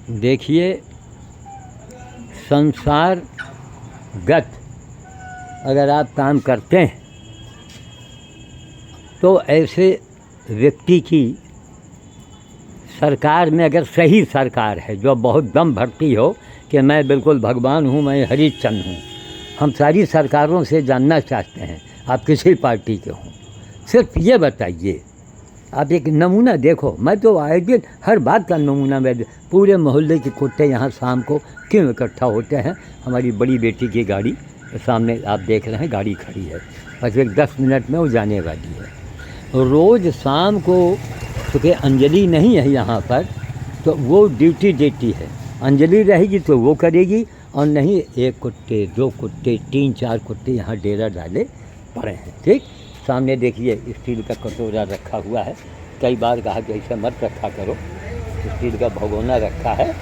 देखिए, संसारगत अगर आप काम करते हैं तो ऐसे व्यक्ति की सरकार में, अगर सही सरकार है जो बहुत दम भरती हो कि मैं बिल्कुल भगवान हूँ, मैं हरिश्चंद्र हूँ। हम सारी सरकारों से जानना चाहते हैं आप किसी पार्टी के हों, सिर्फ ये बताइए। आप एक नमूना देखो, मैं तो आए दिन हर बात का नमूना मैं पूरे मोहल्ले के कुत्ते यहाँ शाम को क्यों इकट्ठा होते हैं। हमारी बड़ी बेटी की गाड़ी सामने आप देख रहे हैं, गाड़ी खड़ी है, बस एक 10 मिनट में वो जाने वाली है। रोज़ शाम को, क्योंकि अंजलि नहीं है यहाँ पर, तो वो ड्यूटी देती है। अंजलि रहेगी तो वो करेगी, और नहीं 1 कुत्ते 2 कुत्ते 3-4 कुत्ते यहाँ डेरा डाले पड़े हैं। ठीक, सामने देखिए स्टील का कटोरा रखा हुआ है। कई बार कहा कि ऐसे मत रखा करो, स्टील का भगोना रखा है।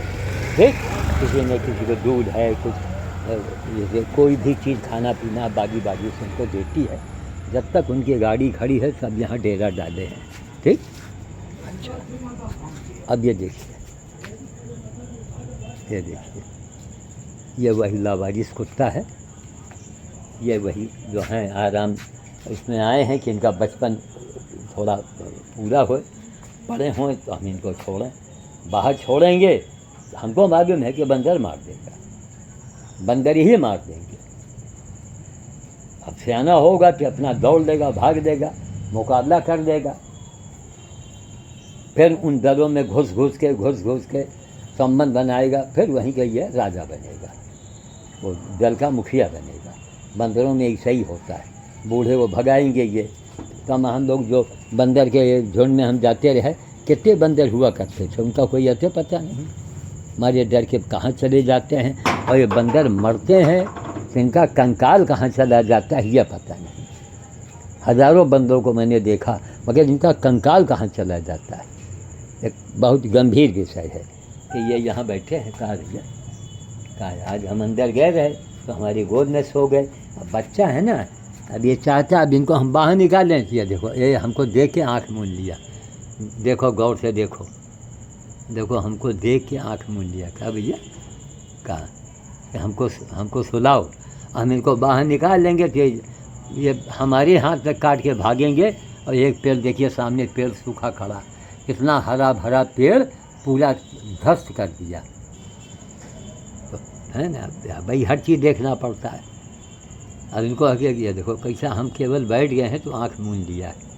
ठीक, किसी ने किसी को दूध है, कुछ कोई भी चीज़ खाना पीना बागी से उनको देती है। जब तक उनकी गाड़ी खड़ी है सब यहाँ डेरा डाले हैं। ठीक, अच्छा, अब ये देखिए, ये वही लावारिस कुत्ता है, ये वही जो हैं आराम इसमें आए हैं कि इनका बचपन थोड़ा पूरा हो, बड़े हों तो हम इनको छोड़ें। बाहर छोड़ेंगे हमको मालूम है कि बंदर मार देगा, बंदर ही मार देंगे। अब सियाना होगा कि अपना दौड़ देगा, भाग देगा, मुकाबला कर देगा, फिर उन दलों में घुस घुस के संबंध बनाएगा, फिर वहीं का ये राजा बनेगा, वो दल का मुखिया बनेगा। बंदरों में ऐसा ही होता है, बूढ़े वो भगाएंगे ये। कम हम लोग जो बंदर के झुंड में हम जाते रहे, कितने बंदर हुआ करते थे, उनका कोई अते पता नहीं, हमारे डर के कहाँ चले जाते हैं। और ये बंदर मरते हैं तो इनका कंकाल कहाँ चला जाता है यह पता नहीं। हज़ारों बंदरों को मैंने देखा, मगर इनका कंकाल कहाँ चला जाता है। एक बहुत गंभीर विषय है कि ये यहाँ बैठे हैं। कहा भैया, कहा आज हम अंदर गए रहे तो हमारी गोद में सो गए। अब बच्चा है ना, अब ये चाहता अब इनको हम बाहर निकालें। ये देखो, ये हमको देख के आँख मूंद लिया, देखो गौर से देखो, हमको देख के आँख मूंद लिया। कहा भैया, कहा कि हमको सुलाओ, हम इनको बाहर निकाल लेंगे तो ये हमारे हाथ में काट के भागेंगे। और एक पेड़ देखिए सामने, पेड़ सूखा खड़ा, इतना हरा भरा पेड़ पूरा ध्वस्त कर दिया, तो है ना भाई, हर चीज़ देखना पड़ता है। अब इनको ये देखो कैसा, हम केवल बैठ गए हैं तो आँख मूंद लिया है।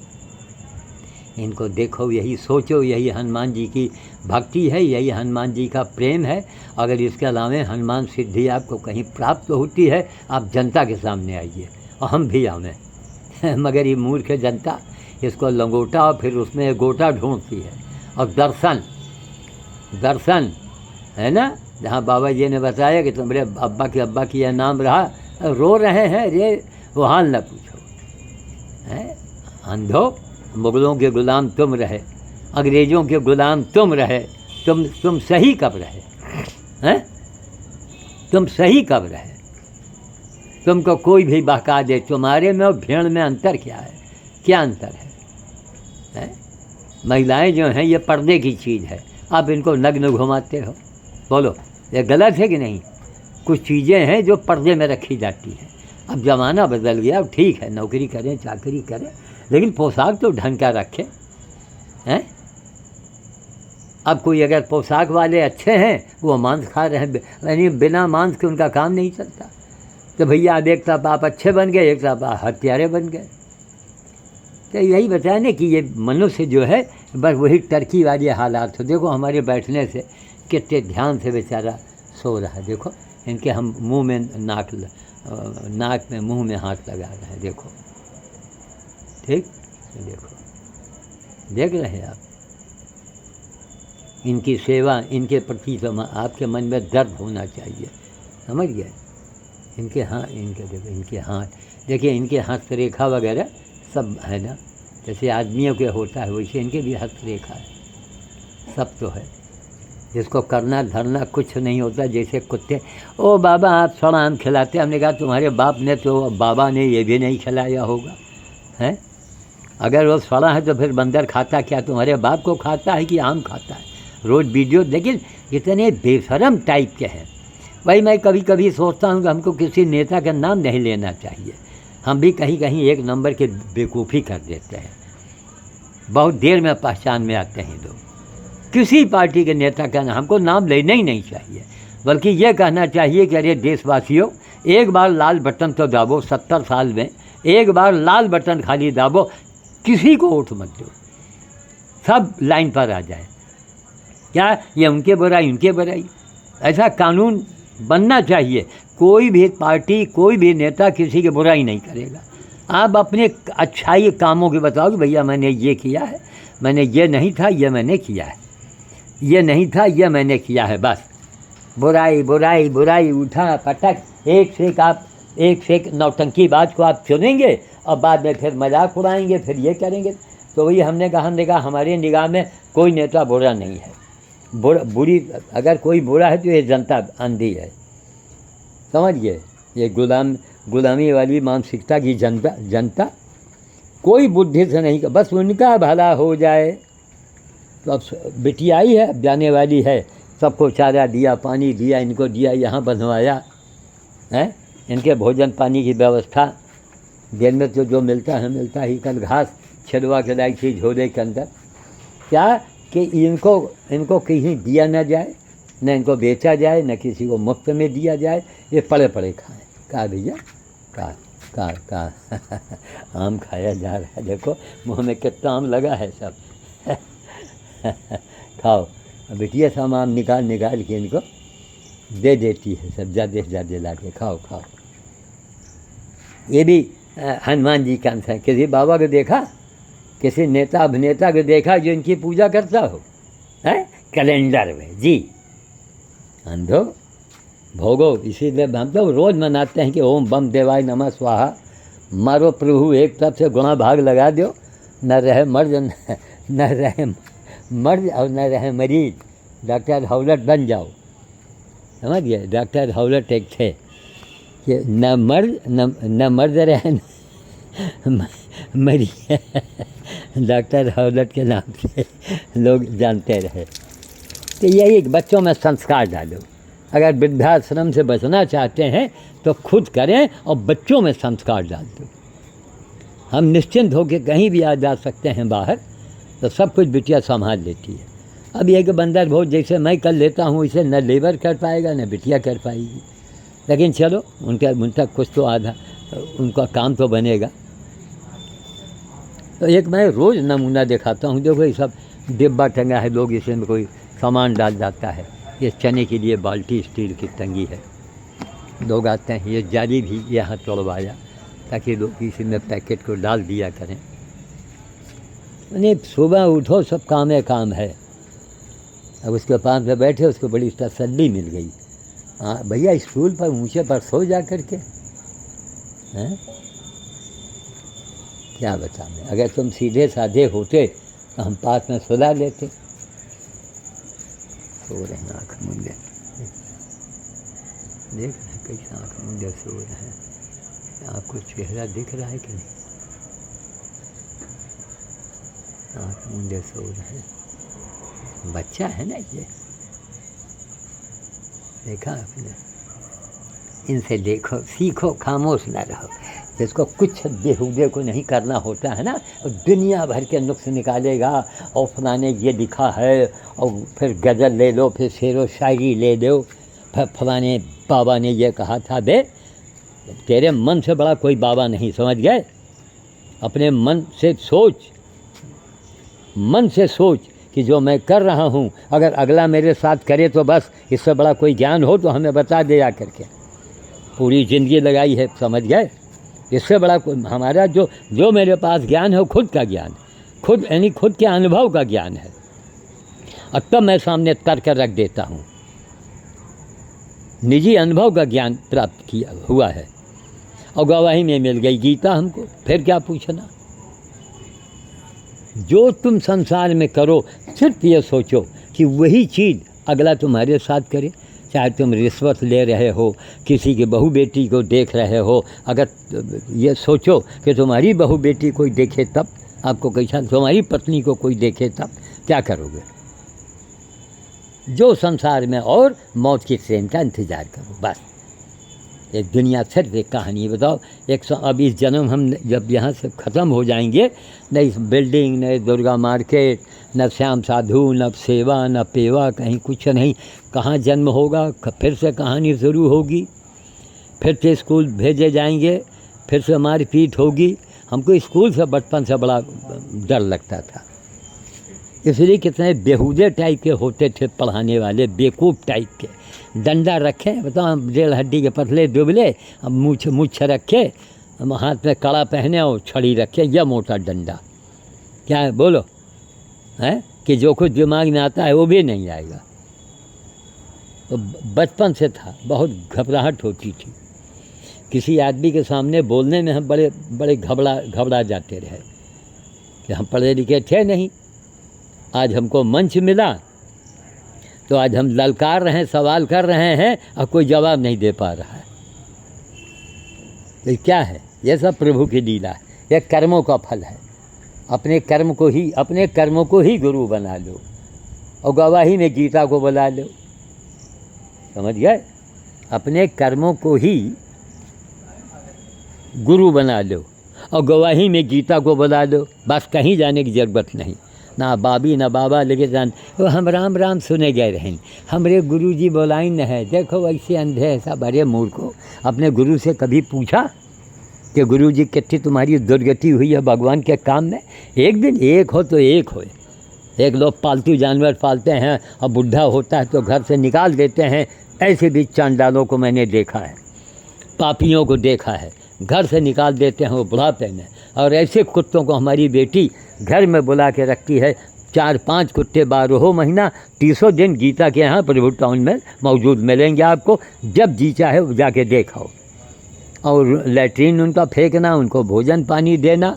इनको देखो, यही सोचो, यही हनुमान जी की भक्ति है, यही हनुमान जी का प्रेम है। अगर इसके अलावा हनुमान सिद्धि आपको कहीं प्राप्त होती है, आप जनता के सामने आइए और हम भी आवें मगर ये मूर्ख जनता इसको लंगोटा और फिर उसमें गोटा ढूंढती है। और दर्शन है ना, जहाँ बाबा जी ने बताया कि तुम्हारे अब्बा की यह नाम रहा, रो रहे हैं, रे वो हाल न पूछो। हैं अंधो, मुगलों के गुलाम तुम रहे, अंग्रेज़ों के गुलाम तुम रहे, तुम सही कब रहे हैं? तुम सही कब रहे? तुमको कोई भी बहका दे, तुम्हारे में और भेड़ में अंतर क्या है? क्या अंतर है? महिलाएं जो हैं ये पर्दे की चीज़ है, आप इनको नग्न घुमाते हो। बोलो ये गलत है कि नहीं? कुछ चीज़ें हैं जो पर्दे में रखी जाती हैं। अब ज़माना बदल गया, अब ठीक है नौकरी करें चाकरी करें, लेकिन पोशाक तो ढंग का रखें। हैं अब कोई अगर पोशाक वाले अच्छे हैं, वो मांस खा रहे हैं, यानी बिना मांस के उनका काम नहीं चलता। तो भैया अब एक तरफ आप अच्छे बन गए, एक तरफ आप हत्यारे बन गए। तो यही बताया ना कि ये मनुष्य जो है बस वही टर्की वाले हालात हो। देखो हमारे बैठने से कितने ध्यान से बेचारा सो रहा है। देखो इनके हम मुंह में नाक में मुंह में हाथ लगा रहे हैं। देखो ठीक, देखो देख रहे हैं आप इनकी सेवा, इनके प्रति आपके मन में दर्द होना चाहिए, समझ गए? इनके हाथ, देखो इनके हाथ, देखिए इनके हस्तरेखा वगैरह सब है ना, जैसे आदमियों के होता है वैसे इनके भी हस्तरेखा है, सब तो है। जिसको करना धरना कुछ नहीं होता। जैसे कुत्ते, ओ बाबा आप सड़ा आम खिलाते, हमने कहा तुम्हारे बाप ने तो, बाबा ने ये भी नहीं खिलाया होगा। हैं अगर वो सड़ा है तो फिर बंदर खाता क्या? तुम्हारे बाप को खाता है कि आम खाता है? रोज़ वीडियो, लेकिन इतने बेशरम टाइप के हैं। भाई मैं कभी कभी सोचता हूँ कि हमको किसी नेता का नाम नहीं लेना चाहिए, हम भी कहीं कहीं एक नंबर के बेवकूफ़ी कर देते हैं, बहुत देर में पहचान में आते हैं लोग। किसी पार्टी के नेता का हमको नाम लेना ही नहीं चाहिए, बल्कि ये कहना चाहिए कि अरे देशवासियों, एक बार लाल बटन तो दाबो, 70 साल में एक बार लाल बटन खाली दाबो, किसी को वोट मत दो, सब लाइन पर आ जाए। क्या ये उनके बुराई उनके बुराई, ऐसा कानून बनना चाहिए। कोई भी पार्टी, कोई भी नेता किसी की बुराई नहीं करेगा। आप अपने अच्छाई कामों की बताओ कि भैया मैंने ये किया है, मैंने ये नहीं था ये मैंने किया है, ये नहीं था ये मैंने किया है, बस बुराई बुराई बुराई उठा पटक, एक से एक नौटंकी बात को आप चुनेंगे और बाद में फिर मजाक उड़ाएंगे, फिर ये करेंगे। तो वही हमने कहा हमारे निगाह में कोई नेता बुरा नहीं है। बुरी अगर कोई बुरा है तो ये जनता अंधी है, समझिए। ये गुलामी वाली मानसिकता की जनता कोई बुद्धि से नहीं, बस उनका भला हो जाए। तो अब बिटिया आई है, अब जाने वाली है, सबको चारा दिया, पानी दिया, इनको दिया, यहाँ बंधवाया है, इनके भोजन पानी की व्यवस्था, दिन में तो जो मिलता है मिलता ही। कल घास छिलवा के लाई थी झोले के अंदर, क्या कि इनको कहीं दिया न जाए, न इनको बेचा जाए, न किसी को मुफ्त में दिया जाए, ये पड़े पड़े खाएं। कहा भैया कहा आम खाया जा रहा है, देखो मुँह में कितना आम लगा है सब खाओ। बिटिया सब आम निकाल के इनको दे देती है, सब ज़्यादा से ज़्यादा ला के खाओ। ये भी हनुमान जी का अंश है। किसी बाबा को देखा, किसी नेता अभिनेता को देखा जो इनकी पूजा करता हो, है कैलेंडर में जी अंधो भोगो। इसीलिए हम तो रोज़ मनाते हैं कि ओम बम देवाय नमः स्वाहा, मारो प्रभु एक तरफ से गुणा भाग लगा दो, न रहे मर्द न रहे मर्द और न रहे मरीज, डॉक्टर हौलट बन जाओ, समझ गए। डॉक्टर हौलट एक थे कि न मर्द रहे मरीज, डॉक्टर हौलट के नाम से लोग जानते रहे। तो यही बच्चों में संस्कार डालो। अगर वृद्धाश्रम से बचना चाहते हैं तो खुद करें और बच्चों में संस्कार डाल दो। हम निश्चिंत होकर कहीं भी आ जा सकते हैं बाहर, तो सब कुछ बिटिया संभाल लेती है। अब यह कि बंदर भोज जैसे मैं कर लेता हूँ, इसे न लेबर कर पाएगा न बिटिया कर पाएगी, लेकिन चलो उनका कुछ तो आधा उनका काम तो बनेगा। तो एक मैं रोज़ नमूना दिखाता हूँ, देखो ये सब डिब्बा टंगा है, लोग इसमें कोई सामान डाल जाता है। ये चने के लिए बाल्टी स्टील की टंगी है, लोग आते हैं, ये जाली भी यहाँ तोड़वाया ताकि लोग इसी में पैकेट को डाल दिया करें। यानी सुबह उठो सब काम है। अब उसके पास में बैठे, उसको बड़ी तसल्ली मिल गई। हाँ भैया स्टूल पर ऊँचे पर सो जा करके, हैं क्या बता मैं, अगर तुम सीधे साधे होते तो हम पास में सुला लेते। सो रहे हैं आँख मूंदे, देख रहे हैं कैसे आँख मूंदे सो रहे हैं। आपको चेहरा दिख रहा है कि नहीं? आँख मूंदे सो रहे हैं, बच्चा है ना ये, देखा आपने। इनसे देखो सीखो, खामोश ना रहो। जिसको कुछ बेहुदे को नहीं करना होता है ना, दुनिया भर के नुक्स निकालेगा और फलाने ये लिखा है, और फिर गज़ल ले लो, फिर शेर व शायरी ले लो, फिर फलाने बाबा ने ये कहा था। बे तेरे मन से बड़ा कोई बाबा नहीं, समझ गए। अपने मन से सोच कि जो मैं कर रहा हूँ, अगर अगला मेरे साथ करे तो बस, इससे बड़ा कोई ज्ञान हो तो हमें बता दे जा करके। पूरी ज़िंदगी लगाई है, समझ गए। इससे बड़ा हमारा जो मेरे पास ज्ञान है वो खुद का ज्ञान, खुद यानी खुद के अनुभव का ज्ञान है, और तब मैं सामने कर कर रख देता हूँ। निजी अनुभव का ज्ञान प्राप्त किया हुआ है और गवाही में मिल गई गीता हमको, फिर क्या पूछना। जो तुम संसार में करो सिर्फ ये सोचो कि वही चीज़ अगला तुम्हारे साथ करे। चाहे तुम रिश्वत ले रहे हो, किसी की बहू बेटी को देख रहे हो, अगर ये सोचो कि तुम्हारी बहू बेटी कोई देखे तब आपको कैसा, तुम्हारी पत्नी को कोई देखे तब क्या करोगे? जो संसार में और मौत की ट्रेन का इंतज़ार करो। बस एक दुनिया सिर्फ एक कहानी बताओ। अब इस जन्म हम जब यहाँ से ख़त्म हो जाएंगे, न इस बिल्डिंग, न दुर्गा मार्केट, न श्याम साधु, न सेवा, न पेवा, कहीं कुछ नहीं। कहाँ जन्म होगा, फिर से कहानी शुरू होगी, फिर से स्कूल भेजे जाएंगे, फिर से मारपीट होगी। हमको स्कूल से बचपन से बड़ा डर लगता था, इसलिए कितने बेहूदे टाइप के होते थे पढ़ाने वाले, बेवकूफ़ टाइप के। डंडा रखे, बताओ, हम 1.5 हड्डी के पतले दुबले, हम मूछ रखे, हम हाथ में कड़ा पहने और छड़ी रखे, यह मोटा डंडा। क्या है बोलो, हैं कि जो कुछ दिमाग में आता है वो भी नहीं आएगा। तो बचपन से था, बहुत घबराहट होती थी। किसी आदमी के सामने बोलने में हम बड़े घबरा जाते रहे कि हम पढ़े लिखे थे नहीं। आज हमको मंच मिला तो आज हम ललकार रहे हैं, सवाल कर रहे हैं और कोई जवाब नहीं दे पा रहा है। तो क्या है, ये सब प्रभु की लीला है, यह कर्मों का फल है। अपने कर्मों को ही गुरु बना लो और गवाही में गीता को बुला लो। समझ गए? अपने कर्मों को ही गुरु बना लो और गवाही में गीता को बुला लो। बस कहीं जाने की ज़रूरत नहीं, ना बाबी ना बाबा लेके जान। वो हम राम राम सुने गए रहें, हमरे गुरु जी बोलाई न है। देखो ऐसे अंधे ऐसा बड़े मूर्खों, अपने गुरु से कभी पूछा कि गुरु जी कितनी तुम्हारी दुर्गति हुई है भगवान के काम में? एक दिन एक हो तो एक हो। एक लोग पालतू जानवर पालते हैं और बुढ़ा होता है तो घर से निकाल देते हैं। ऐसे भी चांडालों को मैंने देखा है, पापियों को देखा है, घर से निकाल देते हैं वो बुढ़ापे में। और ऐसे कुत्तों को हमारी बेटी घर में बुला के रखती है। 4-5 कुत्ते 12 महीना 30 दिन गीता के यहाँ प्रभु टाउन में मौजूद मिलेंगे आपको। जब जी चाहे वो जाके देखाओ। और लैट्रीन उनका फेंकना, उनको भोजन पानी देना,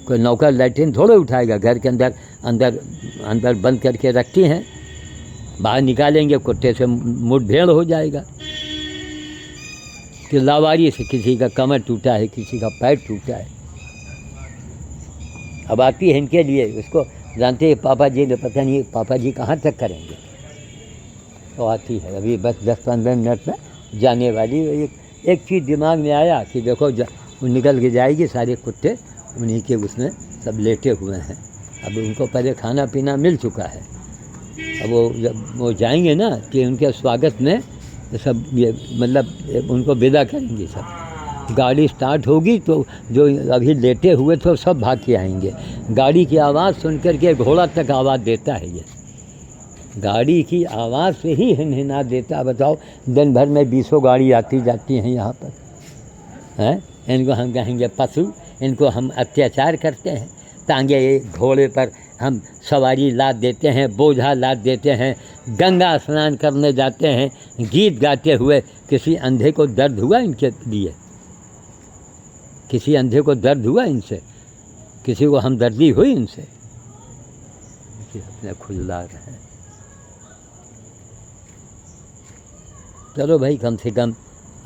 कोई नौकर लैट्रीन थोड़े उठाएगा। घर के अंदर बंद करके रखती हैं, बाहर निकालेंगे कुत्ते से मुठभेड़ हो जाएगा। कि लावारी से किसी का कमर टूटा है, किसी का पैर टूटा है। अब आती है इनके लिए, उसको जानते हैं पापा जी ने, पता नहीं पापा जी कहाँ तक करेंगे। तो आती है अभी बस 10-15 मिनट में जाने वाली। एक चीज़ दिमाग में आया कि देखो वो निकल के जाएगी, सारे कुत्ते उन्हीं के उसमें सब लेटे हुए हैं। अब उनको पहले खाना पीना मिल चुका है। अब जब वो जाएंगे ना कि उनके स्वागत में सब ये मतलब उनको विदा करेंगे। सब गाड़ी स्टार्ट होगी तो जो अभी लेटे हुए थे सब भाग के आएंगे। गाड़ी की आवाज़ सुन कर के घोड़ा तक आवाज़ देता है। ये गाड़ी की आवाज़ से ही हिनहिना देता। बताओ, दिन भर में 20 गाड़ी आती जाती हैं यहाँ पर, हैं? इनको हम कहेंगे पशु, इनको हम अत्याचार करते हैं। तांगे घोड़े पर हम सवारी लाद देते हैं, बोझा लाद देते हैं, गंगा स्नान करने जाते हैं गीत गाते हुए। किसी अंधे को दर्द हुआ इनके लिए? किसी अंधे को दर्द हुआ इनसे? किसी को हमदर्दी हुई इनसे? अपने खुजला रहे हैं। चलो भाई, कम से कम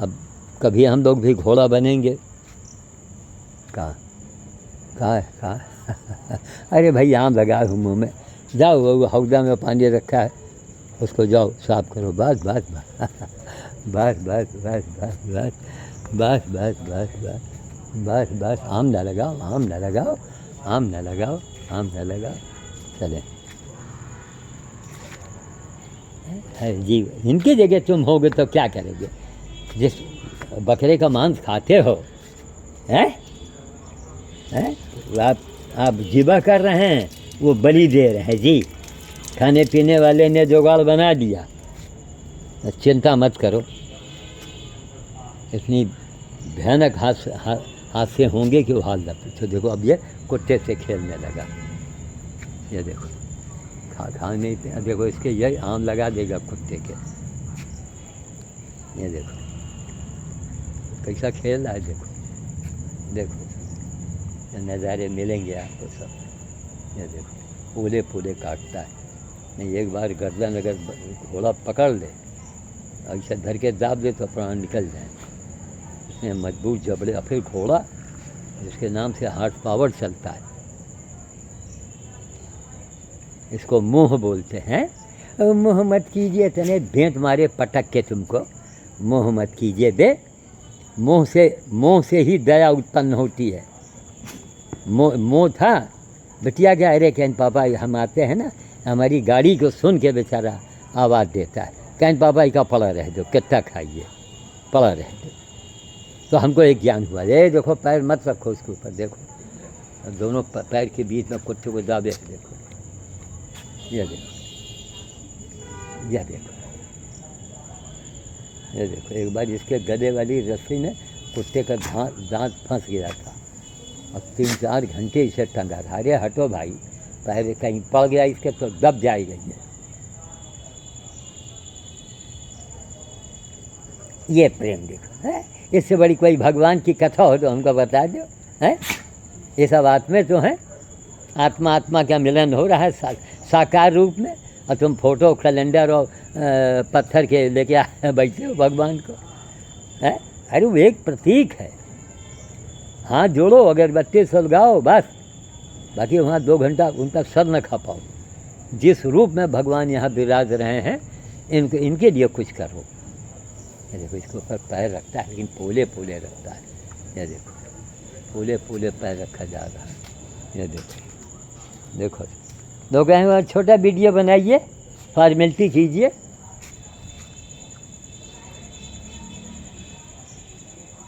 अब कभी हम लोग भी घोड़ा बनेंगे। कहाँ अरे भाई, आम लगा हूँ मुँह में। जाओ, वो हौदा में पानी रखा है, उसको जाओ साफ करो। बस बस बस बस बस बस बस बस बस बस बस बस बस बस। आम ना लगाओ, आम ना लगाओ, आम ना लगाओ, आम ना लगाओ। चले जी, इनकी जगह तुम होगे तो क्या करेंगे? जिस बकरे का मांस खाते हो, हैं? आप जिबा कर रहे हैं, वो बलि दे रहे हैं जी। खाने पीने वाले ने जुगाड़ बना दिया। चिंता मत करो, इतनी भयानक हादसे होंगे कि वो हाल न पूछो। देखो, अब ये कुत्ते से खेलने लगा। ये देखो, खा नहीं पे, देखो इसके ये आम लगा देगा कुत्ते के। ये देखो कैसा खेल रहा है। देखो देखो, नज़ारे मिलेंगे आपको सब। ये देखो, पूरे काटता है। नहीं, एक बार गर्दन अगर घोड़ा पकड़ ले, ऐसा धर के दाब दे तो प्राण निकल जाए। इसमें मजबूत जबड़े। और फिर घोड़ा जिसके नाम से हार्ट पावर चलता है, इसको मोह बोलते हैं। मोह मत कीजिए, तने भेंट मारे पटक के तुमको, मोह मत कीजिए बे। मोह से ही दया उत्पन्न होती है। मोह था बिटिया क्या, अरे कहन पापा हम आते हैं ना, हमारी गाड़ी को सुन के बेचारा आवाज़ देता है, कहन पापा इसका पड़ा रह दो, कितना खाइए, पड़ा रह दो। तो हमको एक ज्ञान हुआ, ये देखो पैर मत रखो उसके ऊपर, देखो दोनों पैर के बीच में कुत्ते को दाबे, देखो ये देखो, यह देखो, ये देखो। एक बार इसके गले वाली रस्सी में कुत्ते का दांत फंस गया था और 3-4 घंटे इसे टंगा रहा। अरे हटो भाई, पैर कहीं पड़ गया इसके तो दब जाएगा ये प्रेम देखो है। इससे बड़ी कोई भगवान की कथा हो तो हमको बता दो है। ये सब आत्मे तो हैं, आत्मा आत्मा का मिलन हो रहा है साकार रूप में, और तुम फोटो कैलेंडर और पत्थर के लेके बैठे हो भगवान को है। अरे वो एक प्रतीक है, हाथ जोड़ो, अगरबत्ती सुलगाओ बस, बाकी वहाँ 2 घंटा उनका सर न खा पाओ। जिस रूप में भगवान यहाँ विराज रहे हैं, इनके लिए कुछ करो। ये देखो इसके ऊपर पैर रखता है, लेकिन पोले पोले रखता है, ये देखो पोले पोले पैर रखा जा रहा है। ये देखो देखो लोग हैं, छोटा वीडियो बनाइए, फॉर्मेलिटी कीजिए,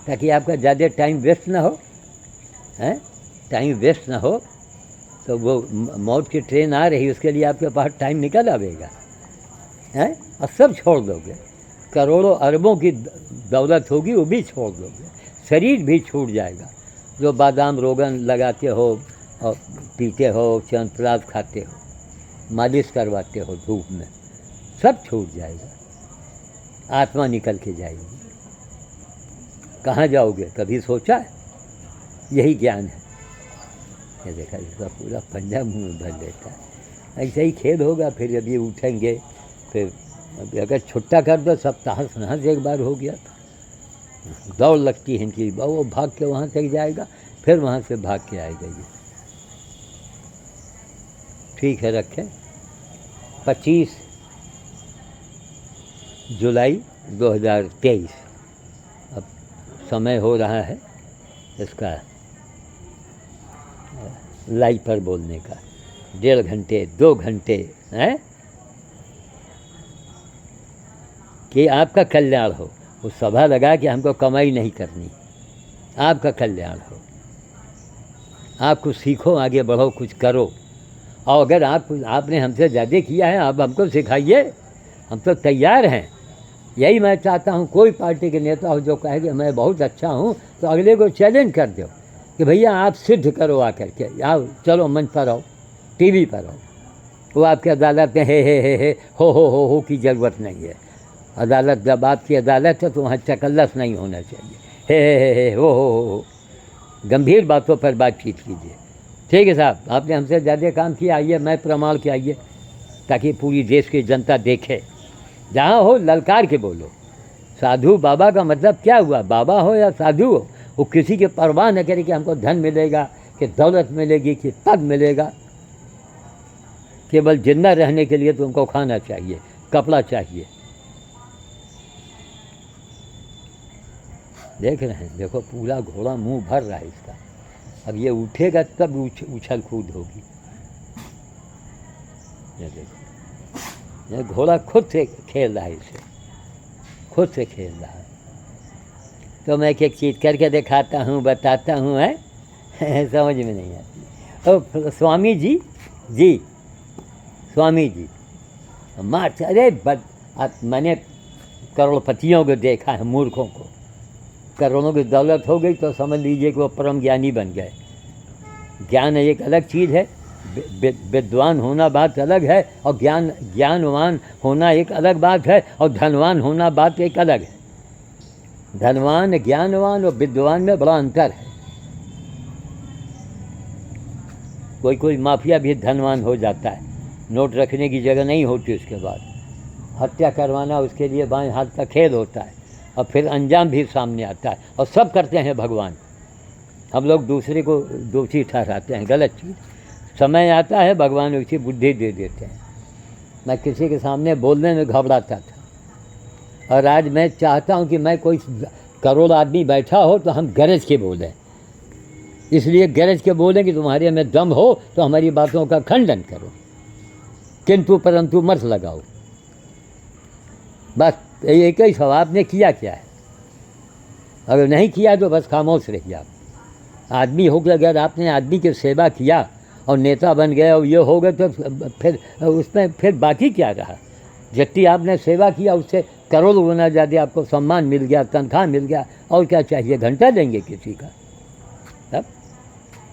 ताकि आपका ज़्यादा टाइम वेस्ट ना हो हैं। टाइम वेस्ट ना हो तो वो मौत की ट्रेन आ रही, उसके लिए आपके पास टाइम निकल आवेगा हैं, और सब छोड़ दोगे। करोड़ों अरबों की दौलत होगी वो भी छोड़ दोगे, शरीर भी छूट जाएगा। जो बादाम रोगन लगाते हो और पीते हो, च्यवनप्राश खाते हो, मालिश करवाते हो धूप में, सब छूट जाएगा। आत्मा निकल के जाएगी। कहाँ जाओगे, कभी सोचा है? यही ज्ञान है। ये देखा, इसका पूरा पंजा मुँह में भर लेता है। ऐसा ही खेल होगा, फिर अभी उठेंगे, फिर अभी अगर छुट्टा कर दो सब तहस नहस एक बार हो गया था। दौड़ लगती है इनकी, वो भाग के वहाँ तक जाएगा, फिर वहाँ से भाग के आएगा ये। ठीक है, रखें। 25 जुलाई 2023 अब समय हो रहा है इसका लाइव पर बोलने का, 1.5 घंटे 2 घंटे हैं, कि आपका कल्याण हो। वो सभा लगा कि हमको कमाई नहीं करनी, आपका कल्याण हो। आप कुछ सीखो, आगे बढ़ो, कुछ करो। और अगर आपने हमसे ज़्यादा किया है, आप हमको सिखाइए, हम तो तैयार हैं। यही मैं चाहता हूँ, कोई पार्टी के नेता हो जो कहे कि मैं बहुत अच्छा हूँ, तो अगले को चैलेंज कर दो कि भैया आप सिद्ध करो आकर के, आओ चलो मंच पर आओ, टीवी पर आओ। वो आपकी अदालत में हे हो की ज़रूरत नहीं है। अदालत जब आपकी अदालत है तो वहाँ चकल्लस नहीं होना चाहिए। हे हो गंभीर बातों पर बातचीत कीजिए। ठीक है साहब, आपने हमसे ज़्यादा काम किया, आइए मैं प्रमाण के आइए, ताकि पूरी देश की जनता देखे। जहाँ हो ललकार के बोलो। साधु बाबा का मतलब क्या हुआ? बाबा हो या साधु हो, वो किसी के परवाह न करे कि हमको धन मिलेगा, कि दौलत मिलेगी, कि पद मिलेगा। केवल जिंदा रहने के लिए तुमको खाना चाहिए, कपड़ा चाहिए। देख रहे हैं, देखो पूरा घोड़ा मुंह भर रहा है इसका। अब ये उठेगा तब उछल कूद होगी। ये देखो, ये घोड़ा खुद से खेल रहा है, इसे खुद से खेल रहा है। तो मैं एक चीज़ करके दिखाता हूँ, बताता हूँ, है समझ में नहीं आती। ओ स्वामी जी स्वामी जी मार, अरे मैंने करोड़पतियों को देखा है, मूर्खों को। करोड़ों की दौलत हो गई तो समझ लीजिए कि वो परम ज्ञानी बन गए। ज्ञान एक अलग चीज़ है, विद्वान होना बात अलग है, और ज्ञानवान होना एक अलग बात है, और धनवान होना बात एक अलग है। धनवान, ज्ञानवान और विद्वान में बड़ा अंतर है। कोई माफिया भी धनवान हो जाता है, नोट रखने की जगह नहीं होती, उसके बाद हत्या करवाना उसके लिए बाएं हाथ का खेल होता है, और फिर अंजाम भी सामने आता है, और सब करते हैं भगवान। हम लोग दूसरे को दोषी ठहराते हैं, गलत चीज़। समय आता है भगवान उसी बुद्धि दे देते हैं। मैं किसी के सामने बोलने में घबराता था, और आज मैं चाहता हूँ कि मैं कोई करोड़ आदमी बैठा हो तो हम गरज के बोलें। इसलिए गरज के बोलें कि तुम्हारे में दम हो तो हमारी बातों का खंडन करो, किंतु परंतु मत लगाओ। बस एक ही सवाल, आपने किया क्या है? अगर नहीं किया तो बस खामोश रहिए आप। आदमी होकर अगर आपने आदमी की सेवा किया और नेता बन गए और ये हो गए तो फिर उसमें फिर बाकी क्या रहा? जितनी आपने सेवा किया उससे करोड़ गुना ज़्यादा आपको सम्मान मिल गया, तनख्वाह मिल गया, और क्या चाहिए? घंटा देंगे किसी का? तब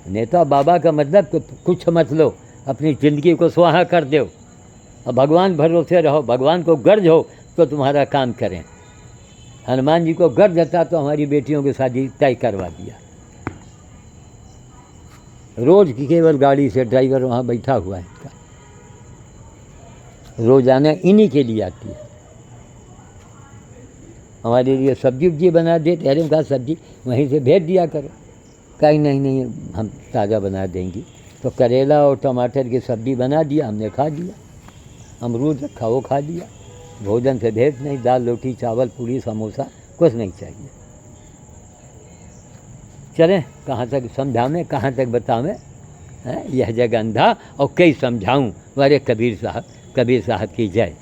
नेता बाबा का मतलब कुछ मत लो, अपनी ज़िंदगी को सुहा कर दो और भगवान भरोसे रहो, भगवान को गर्ज हो तो तुम्हारा काम करें। हनुमान जी को गर्ज था तो हमारी बेटियों की शादी तय करवा दिया। रोज़ की केवल गाड़ी से ड्राइवर वहाँ बैठा हुआ है, रोज़ाना इन्हीं के लिए आती है। हमारे लिए सब्जी उब्जी बना देते, अरे कहा सब्जी वहीं से भेज दिया करो। कहीं नहीं हम ताज़ा बना देंगी। तो करेला और टमाटर की सब्ज़ी बना दिया, हमने खा लिया। अमरूद रखा वो खा लिया। भोजन से भेद नहीं, दाल रोटी चावल पूरी समोसा कुछ नहीं चाहिए। चलें, कहाँ तक समझावें, कहाँ तक बतावें? यह जग अंधा और कई समझाऊँ। वारे कबीर साहब की जय।